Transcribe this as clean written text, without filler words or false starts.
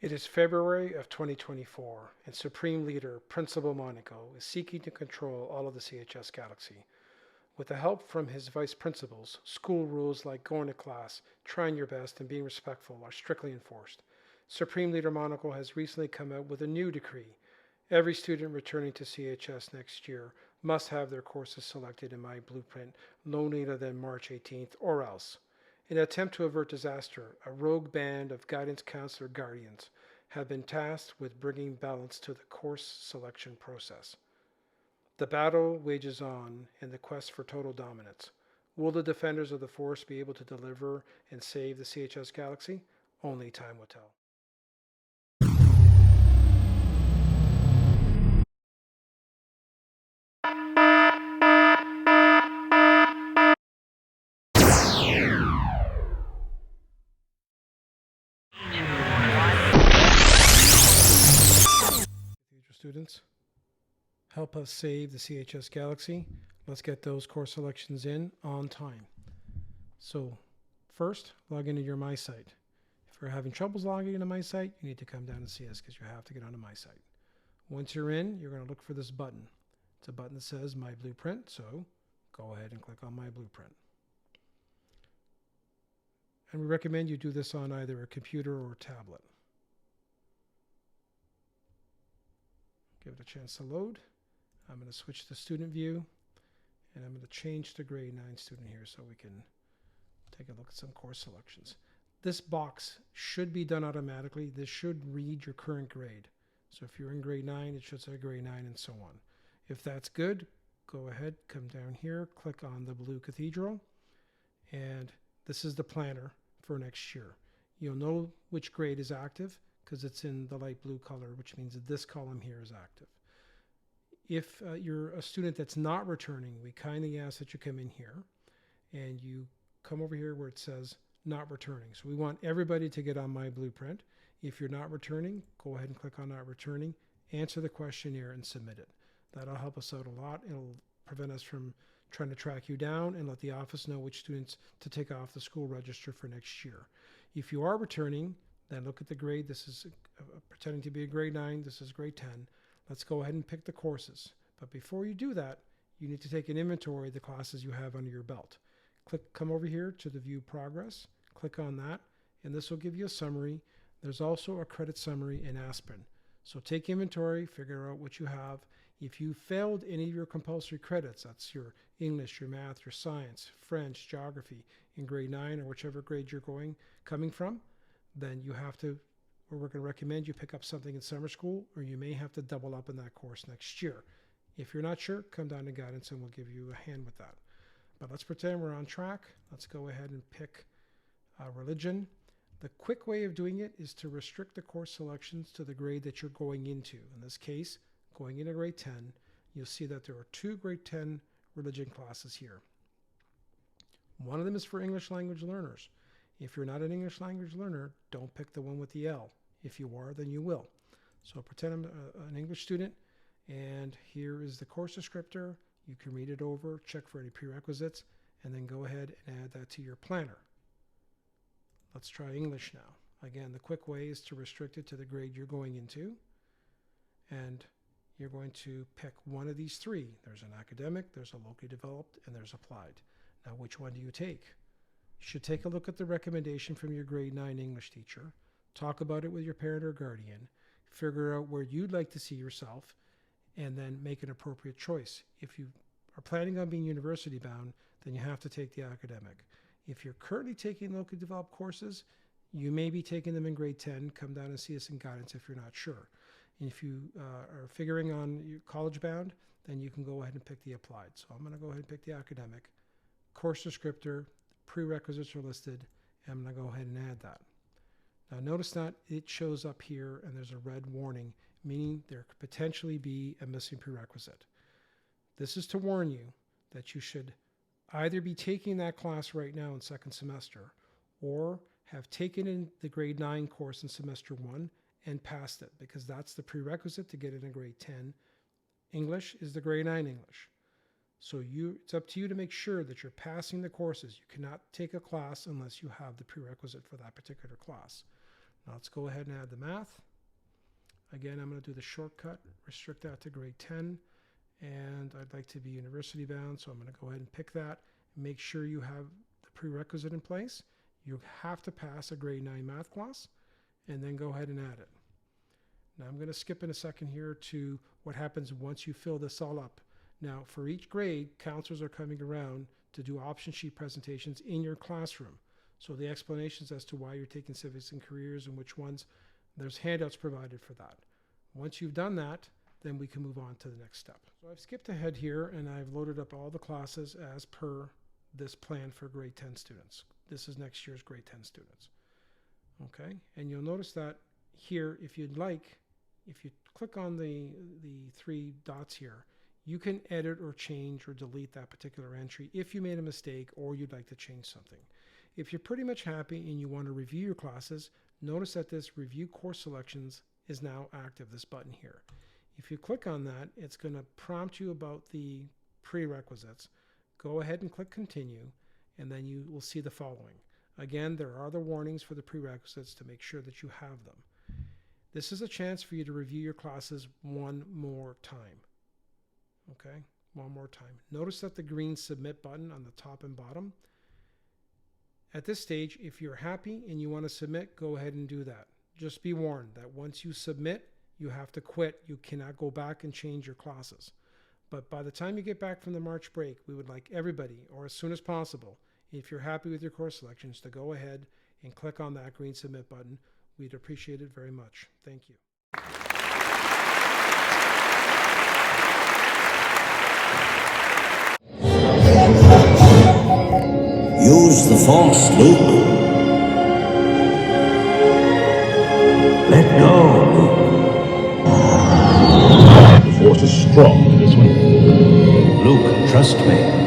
It is February of 2024, and Supreme Leader Principal Monaco is seeking to control all of the CHS galaxy. With the help from his vice principals, school rules like going to class, trying your best, and being respectful are strictly enforced. Supreme Leader Monaco has recently come out with a new decree. Every student returning to CHS next year must have their courses selected in MyBlueprint no later than March 18th, or else. In an attempt to avert disaster, a rogue band of guidance counselor guardians have been tasked with bringing balance to the course selection process. The battle wages on in the quest for total dominance. Will the defenders of the Force be able to deliver and save the CHS galaxy? Only time will tell. Future students, help us save the CHS galaxy. Let's get those course selections in on time. So first, log into your My Site. If you're having troubles logging into My Site, you need to come down and see us because you have to get onto My Site. Once you're in, you're going to look for this button. It's a button that says My Blueprint, so go ahead and click on My Blueprint. And we recommend you do this on either a computer or a tablet. Give it a chance to load. I'm going to switch to student view, and I'm going to change to grade 9 student here so we can take a look at some course selections. This box should be done automatically. This should read your current grade. So if you're in grade 9, it should say grade 9 and so on. If that's good, go ahead, come down here, click on the blue cathedral, and this is the planner for next year. You'll know which grade is active because it's in the light blue color, which means that this column here is active. If you're a student that's not returning, we kindly ask that you come in here and you come over here where it says not returning. So we want everybody to get on My Blueprint. If you're not returning, go ahead and click on not returning, answer the questionnaire and submit it. That'll help us out a lot. It'll prevent us from trying to track you down and let the office know which students to take off the school register for next year. If you are returning, then look at the grade. This is pretending to be a grade 9. This is grade 10. Let's go ahead and pick the courses. But before you do that, you need to take an inventory of the classes you have under your belt. Come over here to the View Progress. Click on that, and this will give you a summary. There's also a credit summary in Aspen. So take inventory, figure out what you have. If you failed any of your compulsory credits, that's your English, your math, your science, French, geography in grade 9 or whichever grade you're coming from, then you have to, or we're going to recommend you pick up something in summer school, or you may have to double up in that course next year. If you're not sure, come down to guidance and we'll give you a hand with that. But let's pretend we're on track. Let's go ahead and pick religion. The quick way of doing it is to restrict the course selections to the grade that you're going into. In this case, going into grade 10, you'll see that there are 2 grade 10 religion classes here. One of them is for English language learners. If you're not an English language learner, don't pick the one with the L. If you are, then you will. So pretend I'm an English student, and here is the course descriptor. You can read it over, check for any prerequisites, and then go ahead and add that to your planner. Let's try English now. Again, the quick way is to restrict it to the grade you're going into, and you're going to pick one of these 3. There's an academic, there's a locally developed, and there's applied. Now, which one do you take? You should take a look at the recommendation from your grade 9 English teacher, talk about it with your parent or guardian, figure out where you'd like to see yourself, and then make an appropriate choice. If you are planning on being university bound, then you have to take the academic. If you're currently taking locally developed courses, you may be taking them in grade 10. Come down and see us in guidance if you're not sure. And if you are figuring on your college bound, then you can go ahead and pick the applied. So I'm going to go ahead and pick the academic. Course descriptor, prerequisites are listed, and I'm going to go ahead and add that. Now notice that it shows up here and there's a red warning, meaning there could potentially be a missing prerequisite. This is to warn you that you should either be taking that class right now in second semester or have taken in the grade 9 course in semester 1 and passed it, because that's the prerequisite to get in a grade 10. English is the grade 9 English. So it's up to you to make sure that you're passing the courses. You cannot take a class unless you have the prerequisite for that particular class. Now let's go ahead and add the math. Again, I'm going to do the shortcut, restrict that to grade 10, and I'd like to be university bound, so I'm going to go ahead and pick that. Make sure you have the prerequisite in place. You have to pass a grade 9 math class, and then go ahead and add it. Now I'm going to skip in a second here to what happens once you fill this all up. Now for each grade, counselors are coming around to do option sheet presentations in your classroom. So the explanations as to why you're taking civics and careers and which ones, there's handouts provided for that. Once you've done that, then we can move on to the next step. So I've skipped ahead here and I've loaded up all the classes as per this plan for grade 10 students. This is next year's grade 10 students. Okay, and you'll notice that here, if you'd like, if you click on the 3 dots here, you can edit or change or delete that particular entry if you made a mistake or you'd like to change something. If you're pretty much happy and you want to review your classes, notice that this review course selections is now active, this button here. If you click on that, it's going to prompt you about the prerequisites. Go ahead and click continue, and then you will see the following. Again, there are the warnings for the prerequisites to make sure that you have them. This is a chance for you to review your classes one more time. Okay, one more time. Notice that the green submit button on the top and bottom. At this stage, if you're happy and you want to submit, go ahead and do that. Just be warned that once you submit, you have to quit. You cannot go back and change your classes. But by the time you get back from the March break, we would like everybody, or as soon as possible, if you're happy with your course selections, to go ahead and click on that green submit button. We'd appreciate it very much. Thank you. Use the Force, Luke. Let go, Luke. The Force is strong in this one. Luke, trust me.